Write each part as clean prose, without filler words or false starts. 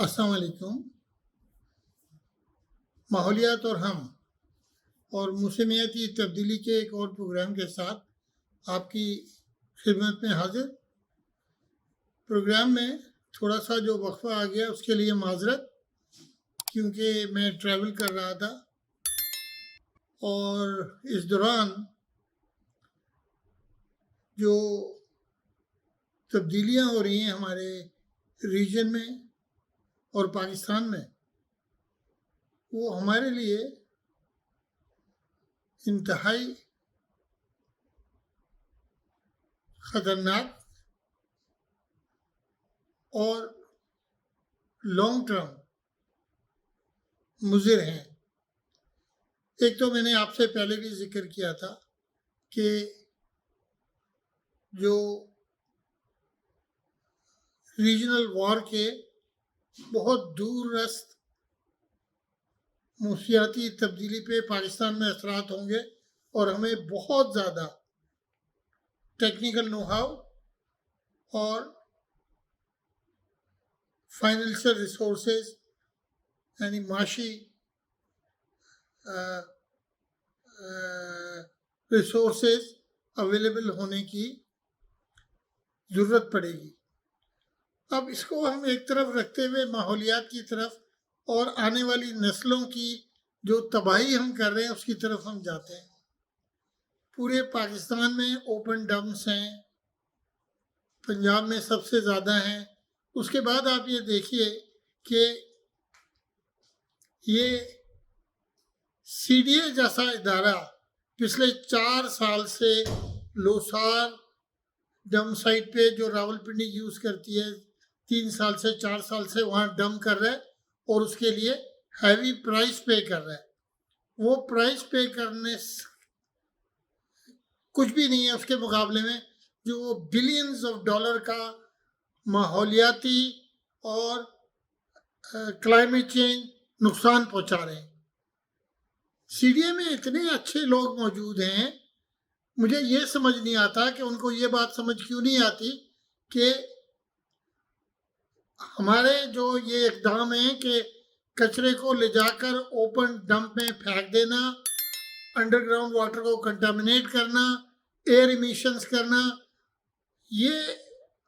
السلام علیکم۔ ماحولیات اور ہم اور موسمیاتی تبدیلی کے ایک اور پروگرام کے ساتھ آپ کی خدمت میں حاضر۔ پروگرام میں تھوڑا سا جو وقفہ آ گیا اس کے لیے معذرت، کیونکہ میں ٹریول کر رہا تھا اور اس دوران جو تبدیلیاں ہو رہی ہیں ہمارے ریجن میں اور پاکستان میں، وہ ہمارے لیے انتہائی خطرناک اور لانگ ٹرم مضر ہیں۔ ایک تو میں نے آپ سے پہلے بھی ذکر کیا تھا کہ جو ریجنل وار کے بہت دور رست موسمیاتی تبدیلی پہ پاکستان میں اثرات ہوں گے اور ہمیں بہت زیادہ ٹیکنیکل نو ہاؤ اور فائنینشیل ریسورسز یعنی معاشی ریسورسز اویلیبل ہونے کی ضرورت پڑے گی۔ اب اس کو ہم ایک طرف رکھتے ہوئے ماحولیات کی طرف اور آنے والی نسلوں کی جو تباہی ہم کر رہے ہیں اس کی طرف ہم جاتے ہیں۔ پورے پاکستان میں اوپن ڈمپس ہیں، پنجاب میں سب سے زیادہ ہیں۔ اس کے بعد آپ یہ دیکھیے کہ یہ سی ڈی اے جیسا ادارہ پچھلے 4 سال سے لوسار ڈمپ سائٹ پہ جو راول پنڈی یوز کرتی ہے 3 سال سے 4 سال سے وہاں ڈمپ کر رہا ہے اور اس کے لیے ہیوی پرائز پے کر رہا ہے۔ وہ پرائز پے کرنے کچھ بھی نہیں ہے اس کے مقابلے میں جو وہ بلینز آف ڈالر کا ماحولیاتی اور کلائمیٹ چینج نقصان پہنچا رہے ہیں۔ سی ڈی اے میں اتنے اچھے لوگ موجود ہیں، مجھے یہ سمجھ نہیں آتا کہ ان کو یہ بات سمجھ کیوں نہیں آتی کہ ہمارے جو یہ اقدام ہیں کہ کچرے کو لے جا کر اوپن ڈمپ میں پھینک دینا، انڈر گراؤنڈ واٹر کو کنٹامنیٹ کرنا، ایئر ایمیشنز کرنا، یہ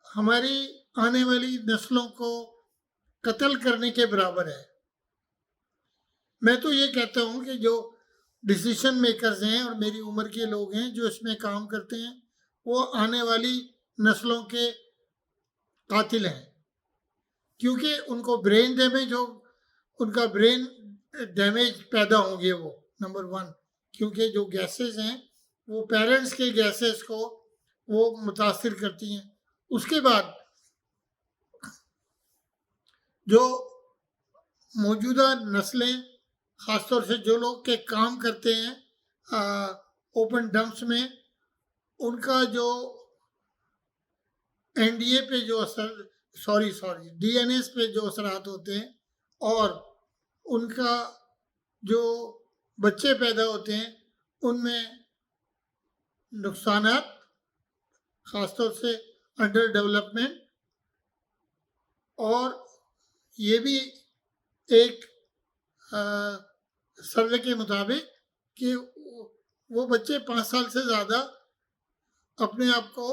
ہماری آنے والی نسلوں کو قتل کرنے کے برابر ہے۔ میں تو یہ کہتا ہوں کہ جو ڈیسیشن میکرز ہیں اور میری عمر کے لوگ ہیں جو اس میں کام کرتے ہیں وہ آنے والی نسلوں کے قاتل ہیں، کیونکہ ان کو برین ڈیمیج ہو، ان کا برین ڈیمیج پیدا ہوں گے وہ نمبر 1، کیونکہ جو گیسز ہیں وہ پیرنٹس کے گیسز کو وہ متاثر کرتی ہیں۔ اس کے بعد جو موجودہ نسلیں خاص طور سے جو لوگ کے کام کرتے ہیں اوپن ڈمپس میں، ان کا جو این ڈی اے پہ جو ڈی این ایس پہ جو اثرات ہوتے ہیں اور ان کا جو بچے پیدا ہوتے ہیں ان میں نقصانات، خاص طور سے انڈر ڈیولپمنٹ، اور یہ بھی ایک سروے کے مطابق کہ وہ بچے 5 سال سے زیادہ اپنے آپ کو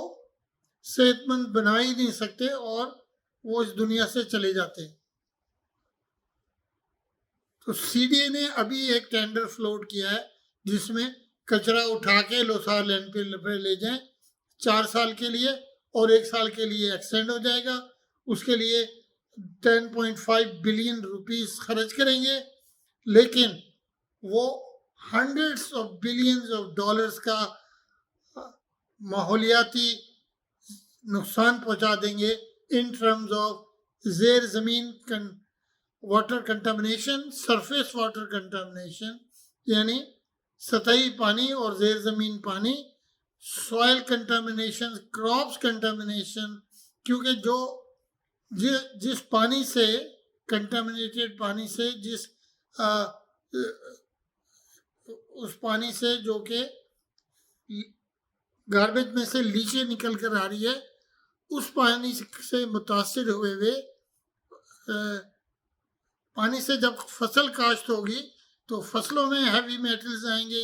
صحت مند بنا ہی نہیں سکتے اور وہ اس دنیا سے چلے جاتے ہیں۔ تو سی ڈی اے نے ابھی ایک ٹینڈر فلوٹ کیا ہے جس میں کچرا اٹھا کے لوسار لینڈ پہ لے جائیں 4 سال کے لیے، اور 1 سال کے لیے ایکسٹینڈ ہو جائے گا۔ اس کے لیے 10.5 بلین روپیز خرچ کریں گے، لیکن وہ hundreds of billions of dollars کا ماحولیاتی نقصان پہنچا دیں گے ان ٹرمز آف زیر زمین water contamination, surface water contamination یعنی سطحی پانی اور زیر زمین پانی، سوائل کنٹامنیشن، کراپس کنٹامنیشن، کیونکہ جس پانی سے کنٹامنیٹڈ پانی سے اس پانی سے جو کہ گاربیج میں سے لیچے نکل کر آ رہی ہے، اس پانی سے متاثر ہوئے پانی سے جب فصل کاشت ہوگی تو فصلوں میں ہیوی میٹلز آئیں گے،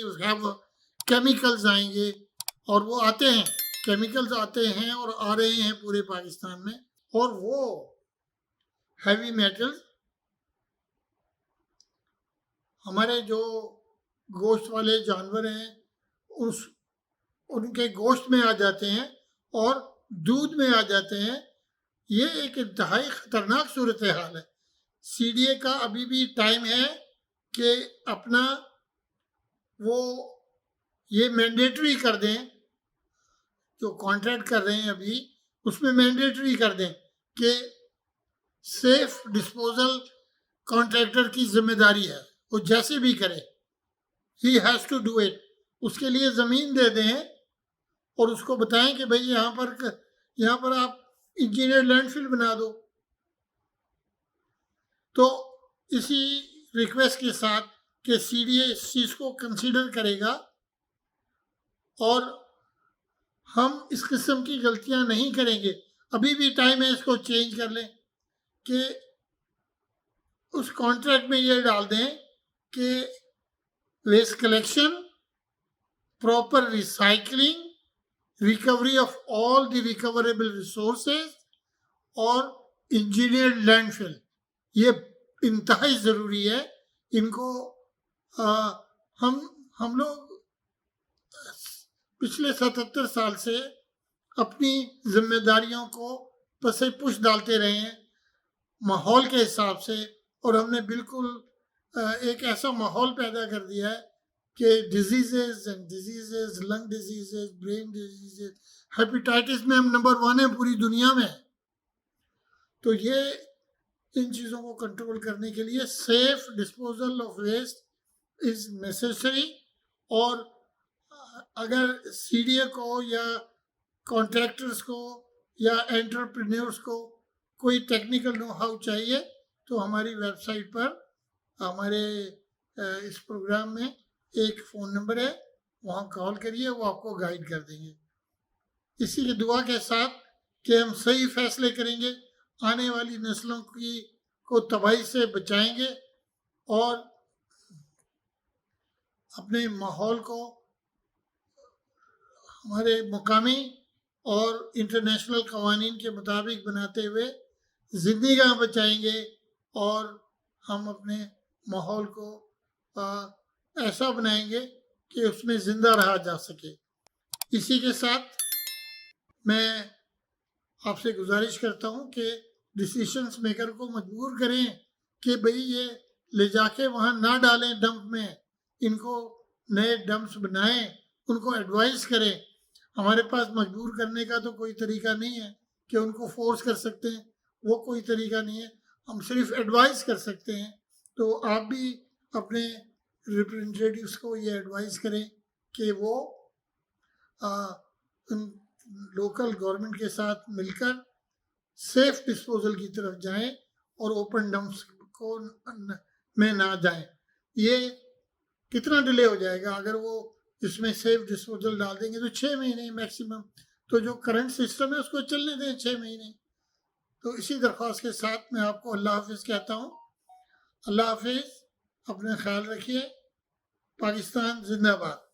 کیمیکلز آئیں گے، اور وہ آتے ہیں، کیمیکلز آتے ہیں اور آ رہے ہیں پورے پاکستان میں، اور وہ ہیوی میٹلز ہمارے جو گوشت والے جانور ہیں ان کے گوشت میں آ جاتے ہیں اور دودھ میں آ جاتے ہیں۔ یہ ایک انتہائی خطرناک صورتحال ہے۔ سی ڈی اے کا ابھی بھی ٹائم ہے کہ اپنا وہ یہ مینڈیٹری کر دیں، جو کانٹریکٹ کر رہے ہیں ابھی اس میں مینڈیٹری کر دیں کہ سیف ڈسپوزل کانٹریکٹر کی ذمہ داری ہے، وہ جیسے بھی کرے، he has to do it. اس کے لیے زمین دے دیں اور اس کو بتائیں کہ بھئی یہاں پر آپ انجینئر لینڈ فل بنا دو۔ تو اسی ریکویسٹ کے ساتھ کہ سی ڈی اے اس چیز کو کنسیڈر کرے گا اور ہم اس قسم کی غلطیاں نہیں کریں گے۔ ابھی بھی ٹائم ہے، اس کو چینج کر لیں کہ اس کانٹریکٹ میں یہ ڈال دیں کہ waste collection, proper recycling, recovery of all the recoverable resources اور انجینئرڈ لینڈ فل، یہ انتہائی ضروری ہے۔ ان کو ہم لوگ پچھلے 77 سال سے اپنی ذمہ داریوں کو پس پش ڈالتے رہے ہیں ماحول کے حساب سے، اور ہم نے بالکل ایک ایسا ماحول پیدا کر دیا ہے کہ ڈیزیزز، لنگ ڈیزیزز، برین ڈیزیزز، ہیپیٹائٹس میں ہم نمبر 1 ہیں پوری دنیا میں۔ تو یہ ان چیزوں کو کنٹرول کرنے کے لیے safe disposal of waste is necessary, اور اگر سی ڈی اے کو یا کانٹریکٹرز کو یا انٹرپرینیورز کو کوئی ٹیکنیکل نو ہاؤ چاہیے تو ہماری ویب سائٹ پر ہمارے اس پروگرام میں ایک فون نمبر ہے، وہاں کال کریے، وہ آپ کو گائیڈ کر دیں گے۔ اسی کی دعا کے ساتھ کہ ہم صحیح فیصلے کریں گے، آنے والی نسلوں کو تباہی سے بچائیں گے اور اپنے ماحول کو ہمارے مقامی اور انٹرنیشنل قوانین کے مطابق بناتے ہوئے زندگیاں بچائیں گے، اور ہم اپنے ماحول کو ایسا بنائیں گے کہ اس میں زندہ رہا جا سکے۔ اسی کے ساتھ میں آپ سے گزارش کرتا ہوں کہ ڈیسیشنز میکر کو مجبور کریں کہ بھئی یہ لے جا کے وہاں نہ ڈالیں ڈمپ میں، ان کو نئے ڈمپس بنائیں، ان کو ایڈوائز کریں۔ ہمارے پاس مجبور کرنے کا تو کوئی طریقہ نہیں ہے کہ ان کو فورس کر سکتے ہیں، وہ کوئی طریقہ نہیں ہے، ہم صرف ایڈوائز کر سکتے ہیں۔ تو آپ بھی اپنے ریپرزنٹیٹیوز کو یہ ایڈوائز کریں کہ وہ لوکل گورنمنٹ کے ساتھ مل کر سیف ڈسپوزل کی طرف جائیں اور اوپن ڈمپس میں نہ جائیں۔ یہ کتنا ڈیلے ہو جائے گا؟ اگر وہ اس میں سیف ڈسپوزل ڈال دیں گے تو 6 مہینے میکسیمم، تو جو کرنٹ سسٹم ہے اس کو چلنے دیں 6 مہینے۔ تو اسی درخواست کے ساتھ میں آپ کو اللہ حافظ کہتا ہوں۔ اللہ حافظ، اپنا خیال رکھیے۔ پاکستان زندہ باد۔